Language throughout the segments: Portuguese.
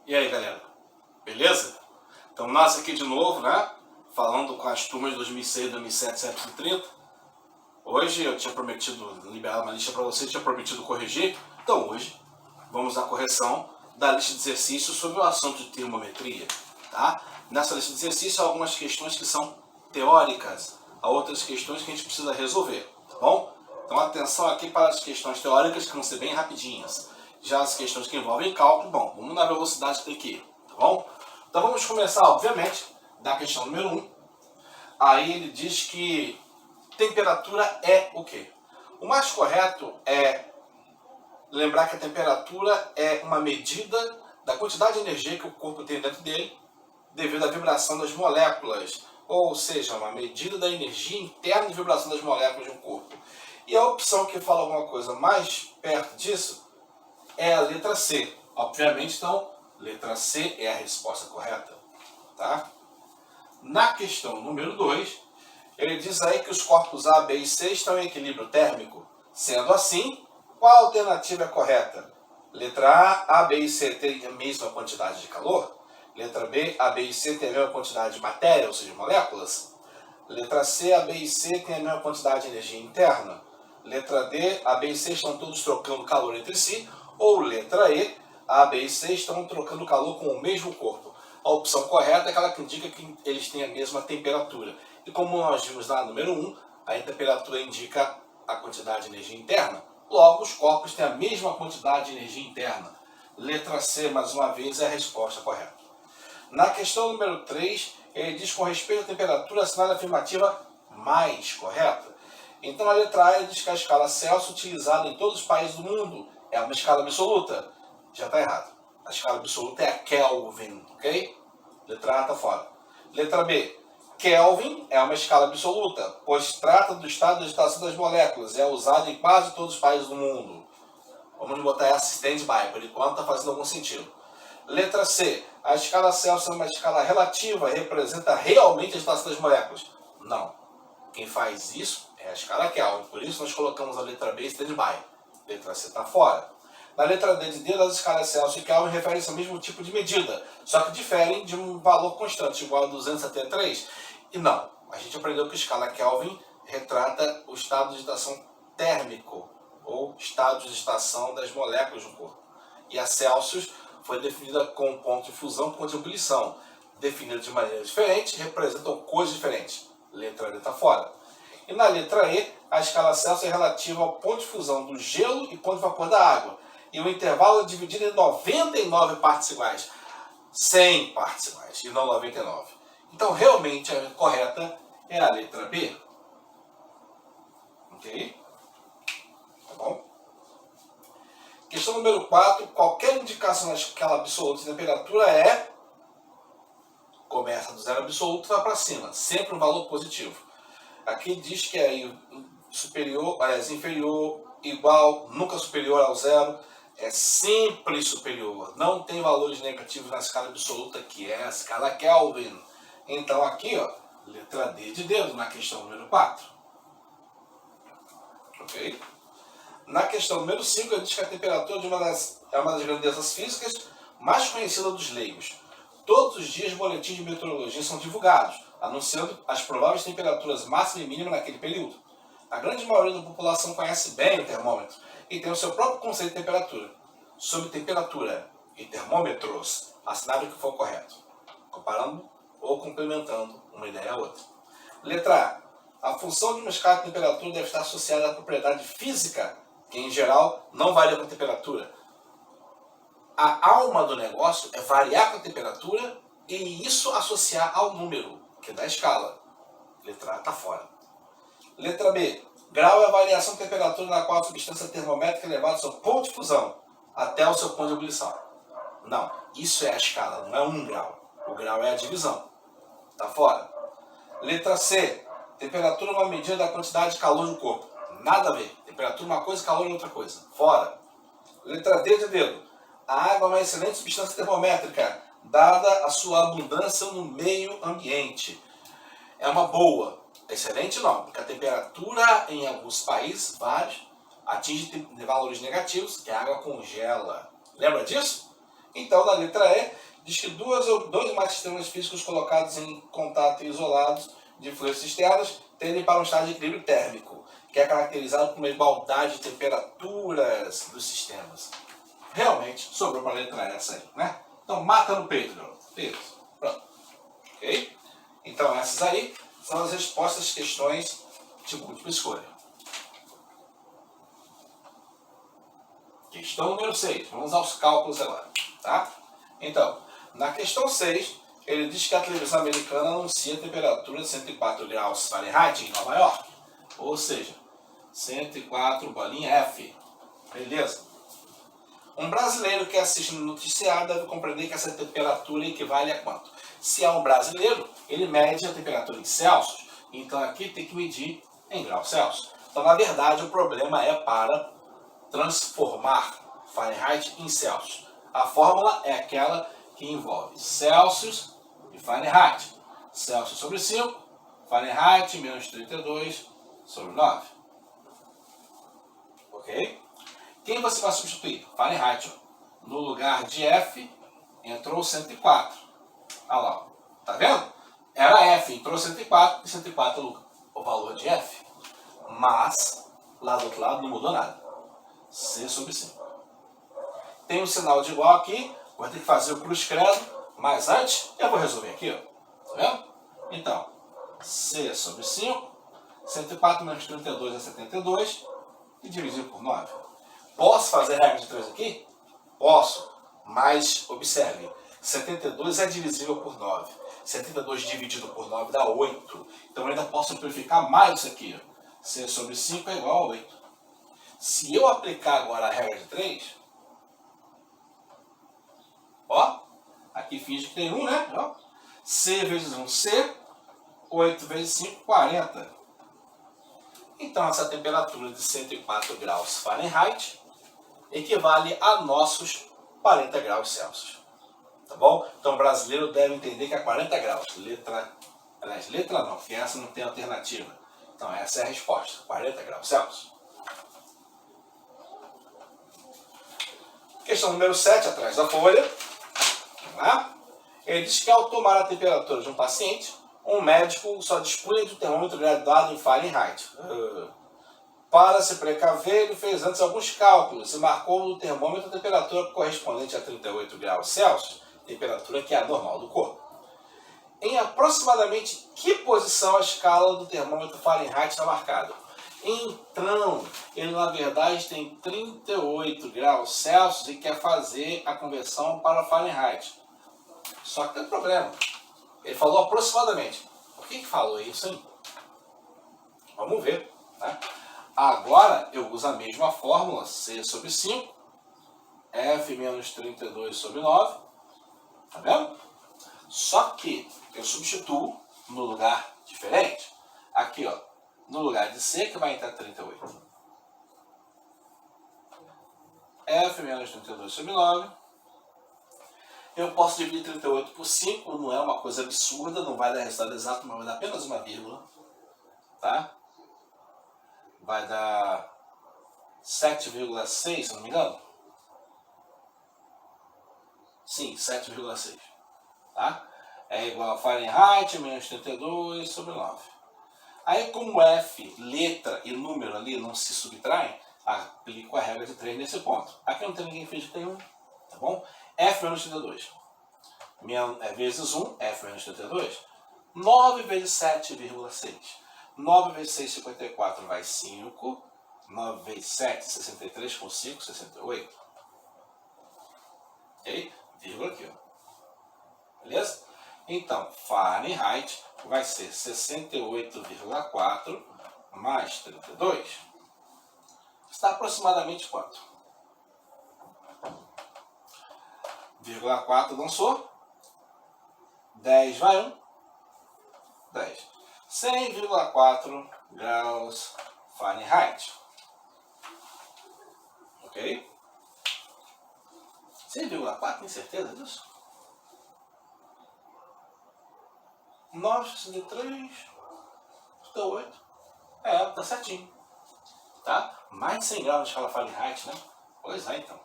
E aí, galera, beleza? Então nós aqui de novo, né? Falando com as turmas de 2006, 2007, 730. Hoje eu tinha prometido liberar uma lista para vocês, tinha prometido corrigir. Então hoje vamos à correção da lista de exercícios sobre o assunto de termometria, tá? Nessa lista de exercícios há algumas questões que são teóricas, há outras questões que a gente precisa resolver, tá bom? Então atenção aqui para as questões teóricas que vão ser bem rapidinhas. Já as questões que envolvem cálculo, bom, vamos na velocidade que tem que ir, tá bom? Então vamos começar, obviamente, da questão número 1. Aí ele diz que temperatura é o quê? O mais correto é lembrar que a temperatura é uma medida da quantidade de energia que o corpo tem dentro dele devido à vibração das moléculas, ou seja, uma medida da energia interna de vibração das moléculas de um corpo. E a opção que fala alguma coisa mais perto disso é a letra C. Obviamente, então, letra C é a resposta correta, tá? Na questão número 2, ele diz aí que os corpos A, B e C estão em equilíbrio térmico. Sendo assim, qual alternativa é correta? Letra A, B e C têm a mesma quantidade de calor? Letra B, A, B e C têm a mesma quantidade de matéria, ou seja, moléculas? Letra C, A, B e C têm a mesma quantidade de energia interna? Letra D, A, B e C estão todos trocando calor entre si? Ou letra E, A, B e C estão trocando calor com o mesmo corpo? A opção correta é aquela que indica que eles têm a mesma temperatura. E como nós vimos lá no número 1, a temperatura indica a quantidade de energia interna. Logo, os corpos têm a mesma quantidade de energia interna. Letra C, mais uma vez, é a resposta correta. Na questão número 3, ele diz com respeito à temperatura, assinale a afirmativa mais correta. Então, a letra A diz que a escala Celsius utilizada em todos os países do mundo é uma escala absoluta. Já está errado. A escala absoluta é a Kelvin, ok? Letra A está fora. Letra B. Kelvin é uma escala absoluta, pois trata do estado de agitação das moléculas. É usada em quase todos os países do mundo. Vamos botar essa stand-by, por enquanto está fazendo algum sentido. Letra C. A escala Celsius é uma escala relativa e representa realmente a agitação das moléculas. Não. Quem faz isso é a escala Kelvin. Por isso nós colocamos a letra B stand-by. Letra C está fora. Na letra D de D, as escalas Celsius e Kelvin referem-se ao mesmo tipo de medida, só que diferem de um valor constante, igual a 273. E não, a gente aprendeu que a escala Kelvin retrata o estado de agitação térmico, ou estado de agitação das moléculas do corpo. E a Celsius foi definida com ponto de fusão e ponto de ebulição. Definida de maneira diferente, representam coisas diferentes. Letra D está fora. E na letra E, a escala Celsius é relativa ao ponto de fusão do gelo e ponto de vapor da água. E o intervalo é dividido em 99 partes iguais. 100 partes iguais, e não 99. Então, realmente, a correta é a letra B. Ok? Tá bom? Questão número 4. Qualquer indicação na escala absoluta de temperatura é... Começa do zero absoluto e vai para cima. Sempre um valor positivo. Aqui diz que é superior, inferior, igual, nunca superior ao zero. É sempre superior. Não tem valores negativos na escala absoluta, que é a escala Kelvin. Então aqui, ó, letra D de dedo na questão número 4. Ok? Na questão número 5, ele diz que a temperatura é uma das grandezas físicas mais conhecidas dos leigos. Todos os dias, boletins de meteorologia são divulgados, anunciando as prováveis temperaturas máxima e mínima naquele período. A grande maioria da população conhece bem o termômetro e tem o seu próprio conceito de temperatura. Sobre temperatura e termômetros, assinale o que for correto, comparando ou complementando uma ideia a outra. Letra A. A função de uma escala de temperatura deve estar associada à propriedade física, que em geral não varia com a temperatura. A alma do negócio é variar com a temperatura e isso associar ao número, que é da escala. Letra A está fora. Letra B. Grau é a variação de temperatura na qual a substância termométrica é levada ao seu ponto de fusão, até o seu ponto de ebulição. Não, isso é a escala, não é um grau. O grau é a divisão. Está fora. Letra C. Temperatura é uma medida da quantidade de calor do corpo. Nada a ver. Temperatura é uma coisa, calor é outra coisa. Fora. Letra D de dedo. A água é uma excelente substância termométrica, dada a sua abundância no meio ambiente. É uma boa. Excelente não, porque a temperatura em alguns países, vários, atinge valores negativos e a água congela. Lembra disso? Então, na letra E, diz que dois ou mais sistemas físicos colocados em contato e isolados de influências externas tendem para um estado de equilíbrio térmico, que é caracterizado por uma igualdade de temperaturas dos sistemas. Realmente, sobrou para a letra essa aí, né? Então, mata no peito, garoto. Isso. Pronto. Ok? Então, essas aí são as respostas às questões de múltipla escolha. Questão número 6. Vamos aos cálculos agora. Tá? Então, na questão 6, ele diz que a televisão americana anuncia a temperatura de 104 graus Fahrenheit em Nova York. Ou seja, 104 bolinha F. Beleza? Um brasileiro que assiste no noticiário deve compreender que essa temperatura equivale a quanto? Se é um brasileiro, ele mede a temperatura em Celsius. Então aqui tem que medir em graus Celsius. Então, na verdade, o problema é para transformar Fahrenheit em Celsius. A fórmula é aquela que envolve Celsius e Fahrenheit. Celsius sobre 5, Fahrenheit menos 32 sobre 9. Ok? Quem você vai substituir? Fahrenheit. Ó. No lugar de F, entrou 104. Olha lá. Tá vendo? Era F, entrou 104, e 104 é o valor de F. Mas, lá do outro lado, não mudou nada. C sobre 5. Tem um sinal de igual aqui, vou ter que fazer o cruz credo, mas antes eu vou resolver aqui, ó. Tá vendo? Então, C sobre 5, 104 menos 32 é 72, e dividir por 9. Posso fazer regra de 3 aqui? Posso, mas observe, 72 é divisível por 9. 72 dividido por 9 dá 8. Então eu ainda posso simplificar mais isso aqui. C sobre 5 é igual a 8. Se eu aplicar agora a regra de 3, ó, aqui finge que tem 1, né? Ó, C vezes 1, C, 8 vezes 5, 40. Então essa temperatura de 104 graus Fahrenheit equivale a nossos 40 graus Celsius. Tá bom? Então o brasileiro deve entender que é 40 graus. Letra não, porque essa não tem alternativa. Então essa é a resposta, 40 graus Celsius. Questão número 7, atrás da folha. Vamos lá. Ele diz que ao tomar a temperatura de um paciente, um médico só dispunha de um termômetro graduado em Fahrenheit. Para se precaver, ele fez antes alguns cálculos e marcou no termômetro a temperatura correspondente a 38 graus Celsius, temperatura que é a normal do corpo. Em aproximadamente que posição a escala do termômetro Fahrenheit está marcada? Então, ele na verdade tem 38 graus Celsius e quer fazer a conversão para Fahrenheit. Só que tem um problema. Ele falou aproximadamente. Por que falou isso, hein? Vamos ver, né? Agora eu uso a mesma fórmula, C sobre 5, F menos 32 sobre 9, tá vendo? Só que eu substituo no lugar diferente. Aqui, ó, no lugar de C, que vai entrar 38. F menos 32 sobre 9. Eu posso dividir 38 por 5, não é uma coisa absurda, não vai dar resultado exato, mas vai dar apenas uma vírgula, tá? Vai dar 7,6, se não me engano. Sim, 7,6. Tá? É igual a Fahrenheit menos 32 sobre 9. Aí, como F, letra e número ali não se subtraem, aplico a regra de 3 nesse ponto. Aqui não tem ninguém que finge que tem 1. Tá bom? F menos 32. Vezes 1, F menos 32. 9 vezes 7,6. 9 vezes 6, 54, vai 5. 9 vezes 7, 63, com 5, 68. Ok? Vírgula aqui, ó. Beleza? Então, Fahrenheit vai ser 68,4 mais 32. Está aproximadamente quanto? Vírgula 4 dançou. 10 vai 1. 10. 100,4 graus Fahrenheit. Ok? 100,4, tem certeza disso? 9,63, 8. Tá certinho. Tá? Mais de 100 graus na escala Fahrenheit, né? Pois é, então.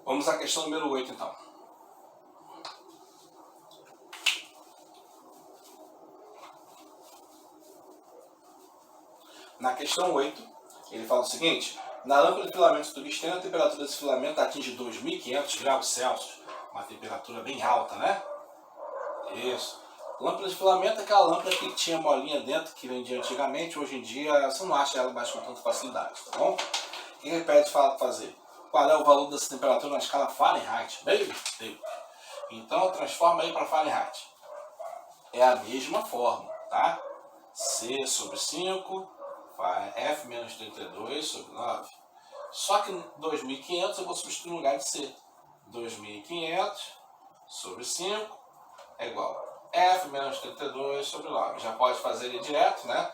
Vamos à questão número 8, então. Na questão 8, ele fala o seguinte: na lâmpada de filamento tungsteno, a temperatura desse filamento atinge 2.500 graus Celsius. Uma temperatura bem alta, né? Isso. Lâmpada de filamento é aquela lâmpada que tinha molinha dentro, que vendia antigamente. Hoje em dia, você não acha ela mais com tanta facilidade, tá bom? O que ele pede fazer? Qual é o valor dessa temperatura na escala Fahrenheit? Meu Deus! Então, transforma aí para Fahrenheit. É a mesma fórmula, tá? C sobre 5, F menos 32 sobre 9. Só que 2.500 eu vou substituir no lugar de C. 2.500 sobre 5 é igual a F menos 32 sobre 9. Já pode fazer ele direto, né?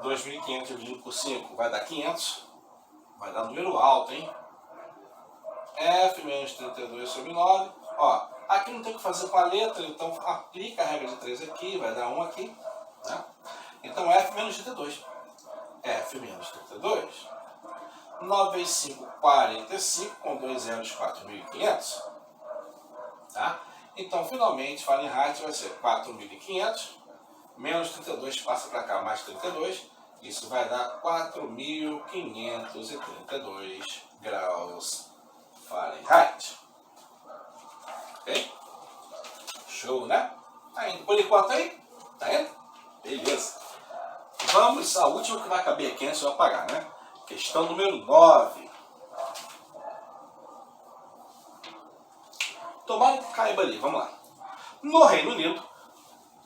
2.500 dividido por 5 vai dar 500. Vai dar número alto, hein? F menos 32 sobre 9. Ó, aqui não tem o que fazer com a letra, então aplica a regra de 3 aqui, vai dar 1 aqui. Né? Então F menos 32. F menos 32. 9 vezes 5, 45, com 2 zeros, 4.500. Tá? Então, finalmente, Fahrenheit vai ser 4.500. Menos 32 passa para cá, mais 32. Isso vai dar 4.532 graus Fahrenheit. Ok? Show, né? Tá indo por enquanto aí? Tá indo? Beleza. Vamos à última que vai caber aqui antes de eu apagar, né? Questão número 9. Tomara que caiba ali, vamos lá. No Reino Unido,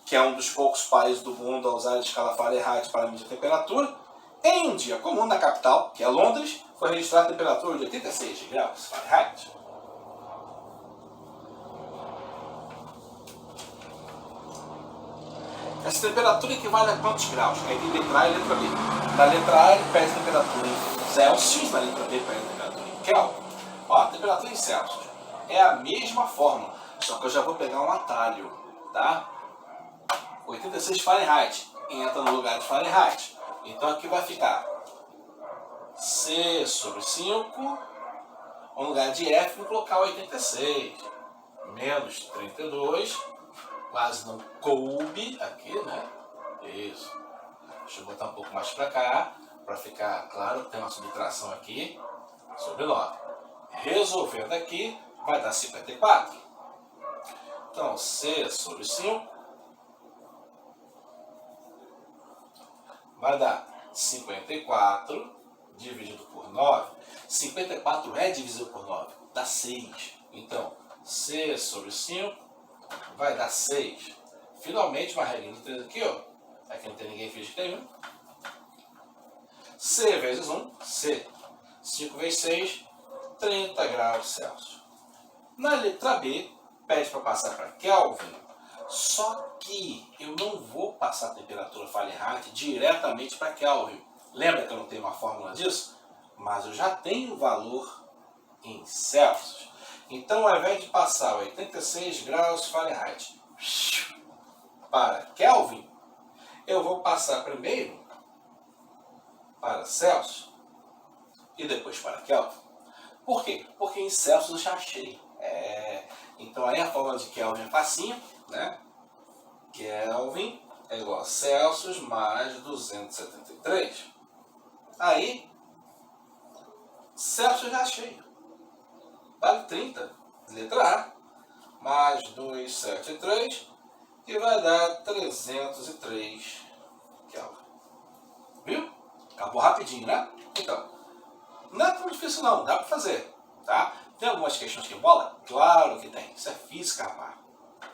que é um dos poucos países do mundo a usar a escala Fahrenheit para medir a temperatura, em um dia comum na capital, que é Londres, foi registrada a temperatura de 86 graus Fahrenheit. Essa temperatura equivale a quantos graus? Aí tem letra A e letra B. Na letra A ele pede a temperatura em Celsius, na letra B pede a temperatura em Kelvin. Ó, a temperatura em Celsius é a mesma fórmula, só que eu já vou pegar um atalho, tá? 86 Fahrenheit entra no lugar de Fahrenheit. Então aqui vai ficar C sobre 5, no lugar de F vou colocar 86, menos 32, quase não coube aqui, né? Isso. Deixa eu botar um pouco mais para cá, para ficar claro, tem uma subtração aqui, sobre 9. Resolvendo aqui, vai dar 54. Então, C sobre 5 vai dar 54 dividido por 9. 54 é divisível por 9, dá 6. Então, C sobre 5 vai dar 6. Finalmente, uma regra de 3 aqui, ó. Aqui não tem ninguém finge que tem, C vezes 1, C. 5 vezes 6, 30 graus Celsius. Na letra B, pede para passar para Kelvin, só que eu não vou passar a temperatura Fahrenheit diretamente para Kelvin. Lembra que eu não tenho uma fórmula disso? Mas eu já tenho o valor em Celsius. Então, ao invés de passar 86 graus Fahrenheit para Kelvin, eu vou passar primeiro para Celsius e depois para Kelvin. Por quê? Porque em Celsius eu já achei. Então aí a fórmula de Kelvin é facinho, né? Kelvin é igual a Celsius mais 273. Aí, Celsius eu já achei. Vale 30, letra A, mais 273, que vai dar 303 Kelvin. Viu? Acabou rapidinho, né? Então, não é tão difícil não, dá para fazer, tá? Tem algumas questões que bola? Claro que tem, isso é física, rapaz.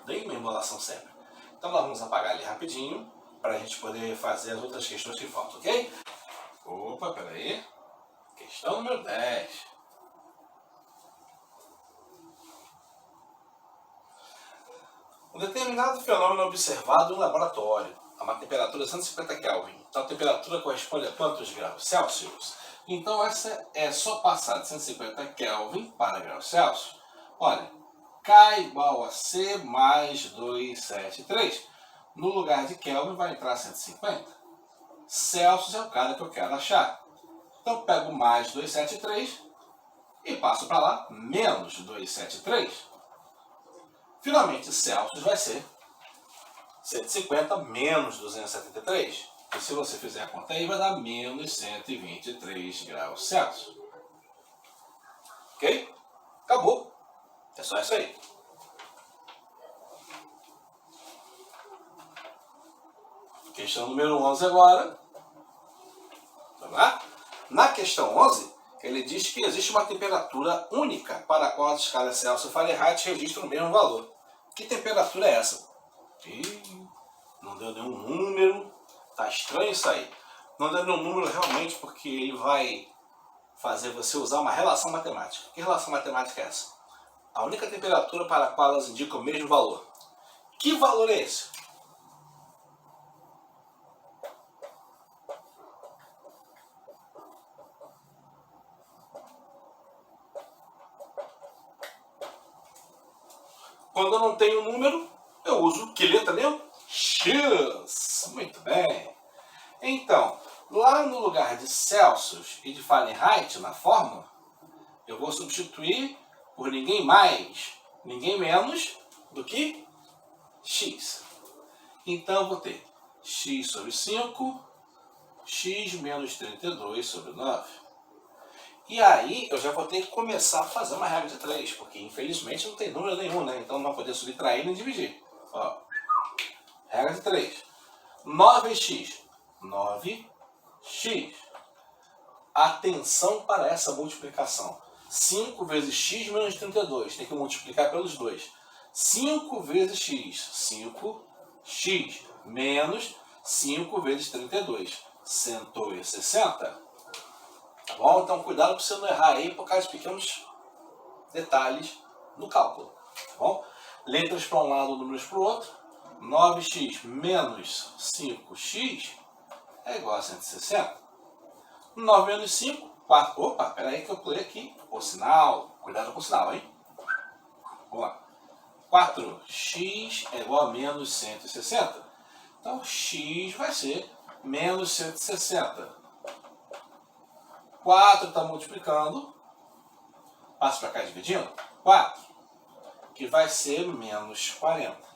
Tem uma embolação sempre. Então nós vamos apagar ali rapidinho, para a gente poder fazer as outras questões que faltam, ok? Opa, peraí. Questão número 10. Um determinado fenômeno observado em um laboratório a uma temperatura de 150 Kelvin. Então a temperatura corresponde a quantos graus Celsius? Então essa é só passar de 150 Kelvin para graus Celsius. Olha, K igual a C mais 273. No lugar de Kelvin vai entrar 150. Celsius é o cara que eu quero achar. Então pego mais 273 e passo para lá, menos 273. Finalmente, Celsius vai ser 150 menos 273. E se você fizer a conta aí, vai dar menos 123 graus Celsius. Ok? Acabou. É só isso aí. Questão número 11 agora. Vamos lá? Na questão 11, ele diz que existe uma temperatura única para a qual as escalas Celsius e Fahrenheit registram o mesmo valor. Que temperatura é essa? Ih, não deu nenhum número. Tá estranho isso aí. Não deu nenhum número realmente porque ele vai fazer você usar uma relação matemática. Que relação matemática é essa? A única temperatura para a qual elas indicam o mesmo valor. Que valor é esse? Quando eu não tenho número, eu uso que letra mesmo? X. Muito bem. Então, lá no lugar de Celsius e de Fahrenheit, na fórmula, eu vou substituir por ninguém mais, ninguém menos do que X. Então, eu vou ter X sobre 5, X menos 32 sobre 9. E aí, eu já vou ter que começar a fazer uma regra de 3, porque infelizmente não tem número nenhum, né? Então não vai poder subtrair nem dividir. Ó, regra de 3. 9x. 9x. Atenção para essa multiplicação. 5 vezes x menos 32. Tem que multiplicar pelos 2. 5 vezes x. 5x menos 5 vezes 32. 160. Tá bom? Então cuidado para você não errar aí por causa de pequenos detalhes no cálculo. Tá bom? Letras para um lado, números para o outro. 9x menos 5x é igual a 160. 9 menos 5, 4. Opa, peraí que eu pulei aqui o sinal. Cuidado com o sinal, hein? Vamos lá. 4x é igual a menos 160. Então x vai ser menos 160. 4 está multiplicando. Passo para cá dividindo. 4. Que vai ser menos 40.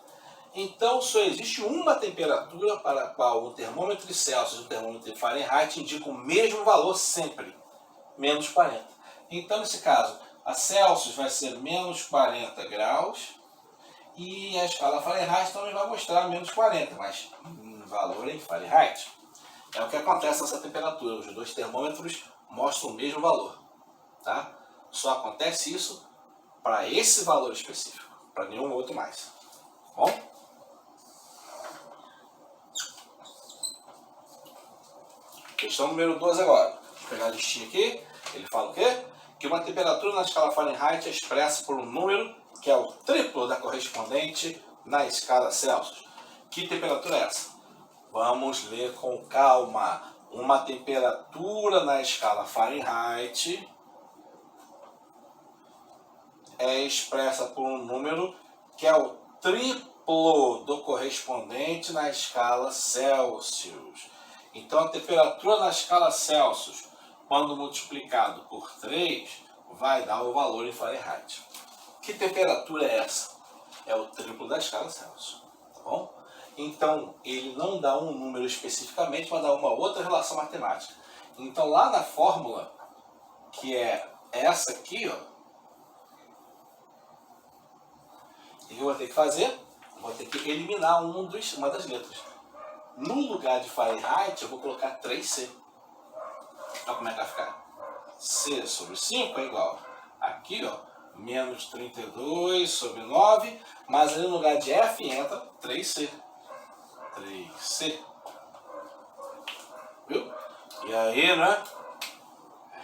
Então, só existe uma temperatura para a qual o termômetro de Celsius e o termômetro de Fahrenheit indicam o mesmo valor sempre. Menos 40. Então, nesse caso, a Celsius vai ser menos 40 graus. E a escala Fahrenheit também vai mostrar menos 40. Mas valor em Fahrenheit. É o que acontece nessa temperatura. Os dois termômetros mostram o mesmo valor. Tá? Só acontece isso para esse valor específico. Para nenhum outro mais. Bom? Questão número 12 agora. Vou pegar a listinha aqui. Ele fala o quê? Que uma temperatura na escala Fahrenheit é expressa por um número que é o triplo da correspondente na escala Celsius. Que temperatura é essa? Vamos ler com calma. Uma temperatura na escala Fahrenheit é expressa por um número que é o triplo do correspondente na escala Celsius. Então, a temperatura na escala Celsius, quando multiplicado por 3, vai dar o valor em Fahrenheit. Que temperatura é essa? É o triplo da escala Celsius. Tá bom? Então, ele não dá um número especificamente, mas dá uma outra relação matemática. Então, lá na fórmula, que é essa aqui, ó, o que eu vou ter que fazer? Vou ter que eliminar uma das letras. No lugar de Fahrenheit, eu vou colocar 3C. Olha como é que vai ficar. C sobre 5 é igual. Aqui, ó, menos 32 sobre 9. Mas ali no lugar de F entra 3C. 3C. Viu? E aí, né?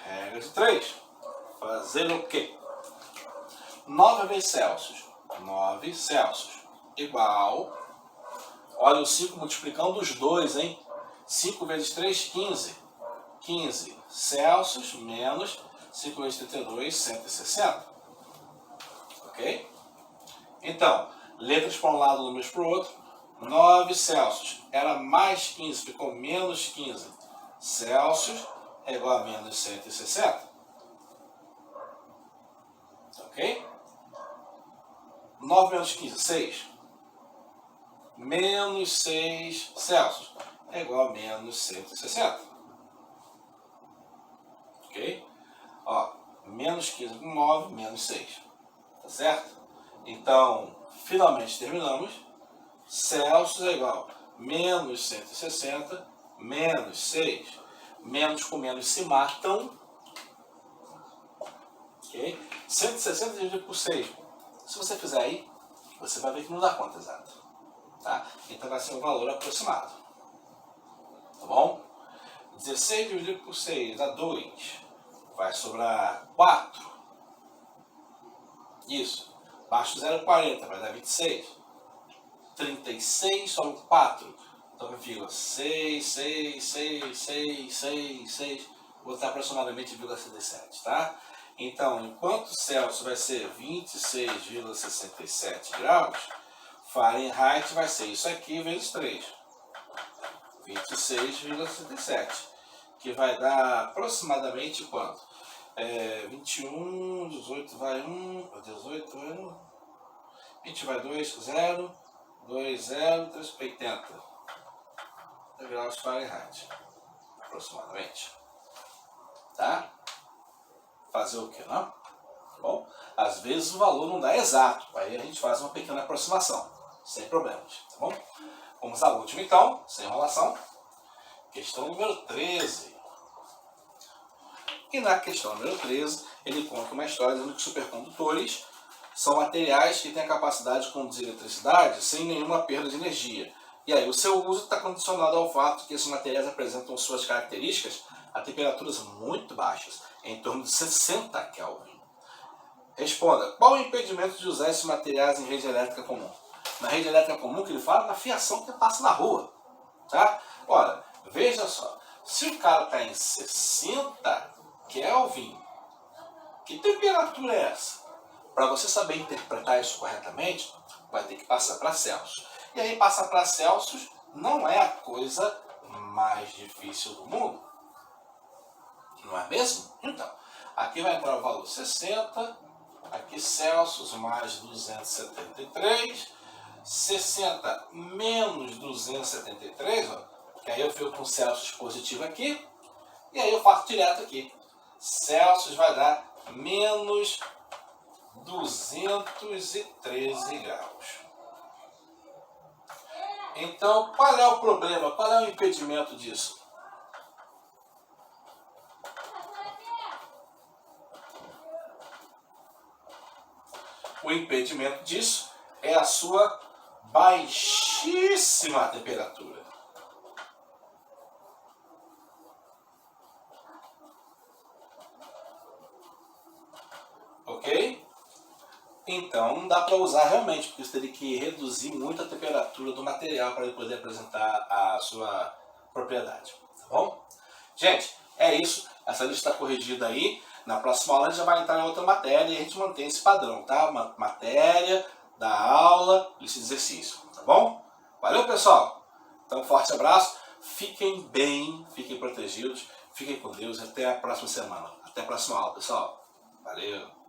Regra de 3. Fazer o quê? 9 vezes Celsius. 9 Celsius. Igual. Olha o 5 multiplicando os dois, hein? 5 vezes 3, 15. 15 Celsius menos 5 vezes 32, 160. Ok? Então, letras para um lado, números para o outro. 9 Celsius era mais 15, ficou menos 15. Celsius é igual a menos 160. Ok? 9 menos 15, 6. Menos 6 Celsius é igual a menos 160. Ok? Ó, menos 15 com 9, menos 6. Tá certo? Então, finalmente terminamos. Celsius é igual a menos 160, menos 6. Menos com menos se matam. Ok? 160 dividido por 6. Se você fizer aí, você vai ver que não dá conta exata. Tá? Então vai ser um valor aproximado. Tá bom? 16 dividido por 6 dá 2. Vai sobrar 4. Isso. Baixo 0,40 vai dar 26. 36 sobre 4. Então fica 6, 6, 6, 6, 6, 6. Vou botar aproximadamente 0,67, tá? Então, enquanto Celsius vai ser 26,67 graus, Fahrenheit vai ser isso aqui vezes 3. 26,67. Que vai dar aproximadamente quanto? 21, 18 vai 1, 18 vai 1, 20 vai 2, 0, 2, 0, 3, 80 graus Fahrenheit, aproximadamente. Tá? Fazer o que, não? Bom, às vezes o valor não dá exato, aí a gente faz uma pequena aproximação, sem problemas, tá bom? Vamos à última então, sem enrolação. Questão número 13. E na questão número 13, ele conta uma história dizendo que supercondutores são materiais que têm a capacidade de conduzir eletricidade sem nenhuma perda de energia. E aí o seu uso está condicionado ao fato que esses materiais apresentam suas características a temperaturas muito baixas, em torno de 60 Kelvin. Responda, qual o impedimento de usar esses materiais em rede elétrica comum? Na rede elétrica comum que ele fala, na fiação que passa na rua. Tá? Ora, veja só, se o cara está em 60 Kelvin, que temperatura é essa? Para você saber interpretar isso corretamente, vai ter que passar para Celsius. E aí passar para Celsius não é a coisa mais difícil do mundo. Não é mesmo? Então, aqui vai entrar o valor 60, aqui Celsius mais 273, 60 menos 273, ó, que aí eu fico com Celsius positivo aqui, e aí eu faço direto aqui. Celsius vai dar menos 213 graus. Então, qual é o problema? Qual é o impedimento disso? O impedimento disso é a sua baixíssima temperatura. Ok? Então não dá para usar realmente, porque você teria que reduzir muito a temperatura do material para ele poder apresentar a sua propriedade. Tá bom? Gente, é isso. Essa lista está corrigida aí. Na próxima aula a gente já vai entrar em outra matéria e a gente mantém esse padrão, tá? Uma matéria da aula, lista de exercício, tá bom? Valeu, pessoal! Então, um forte abraço. Fiquem bem, fiquem protegidos, fiquem com Deus. Até a próxima semana. Até a próxima aula, pessoal. Valeu!